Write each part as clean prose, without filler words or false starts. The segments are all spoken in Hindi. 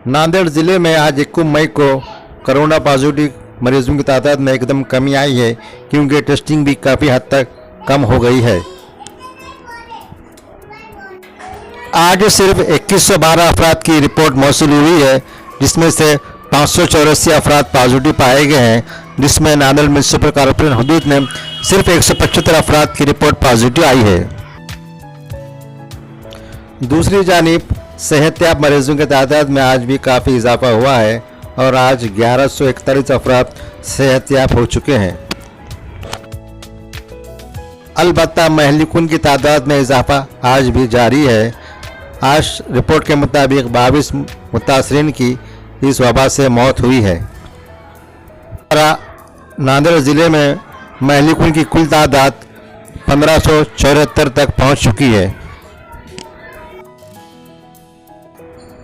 नांदेड़ ज़िले में आज 21 मई को कोरोना पॉजिटिव मरीजों की तादाद में एकदम कमी आई है, क्योंकि टेस्टिंग भी काफ़ी हद तक कम हो गई है। आज सिर्फ 2112 अफराद की रिपोर्ट मौसूल हुई है, जिसमें से 584 अफराद पॉजिटिव पाए गए हैं, जिसमें नांदेड़ म्युनिसिपल कॉर्पोरेशन हदूद में सिर्फ 175 अफराद की रिपोर्ट पॉजिटिव आई है। दूसरी जानिब सेहतयाब मरीजों की तादाद में आज भी काफ़ी इजाफा हुआ है और आज 1141 अफराद सेहतयाब हो चुके हैं। अलबत्ता महलिकुन की तादाद में इजाफा आज भी जारी है। आज रिपोर्ट के मुताबिक 22 मुतासरीन की इस वबा से मौत हुई है। नांदेड़ ज़िले में महलिकुन की कुल तादाद 1574 तक पहुंच चुकी है।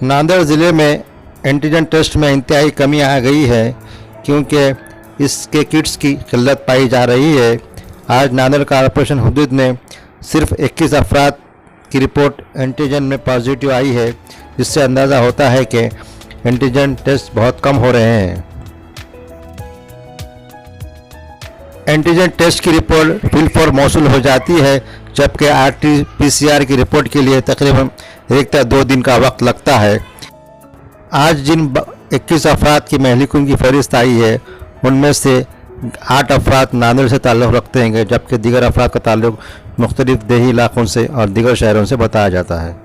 नांदेड़ ज़िले में एंटीजन टेस्ट में इंतहाई कमी आ गई है, क्योंकि इसके किट्स की किल्लत पाई जा रही है। आज नांदेड़ कॉर्पोरेशन हदूद में सिर्फ 21 अफराद की रिपोर्ट एंटीजन में पॉजिटिव आई है, जिससे अंदाज़ा होता है कि एंटीजन टेस्ट बहुत कम हो रहे हैं। एंटीजन टेस्ट की रिपोर्ट फिल फॉर मौसूल हो जाती है, जबकि RT-PCR की रिपोर्ट के लिए तकरीबन 1 या 2 दिन का वक्त लगता है। आज जिन 21 अफराद की महलिकुन की फहरिस्त आई है, उनमें से 8 अफराद नांदेड़ से ताल्लुक़ रखते हैं, जबकि दीगर अफराद का ताल्लुक़ मुख्तलिफ देही इलाकों से और दीगर शहरों से बताया जाता है।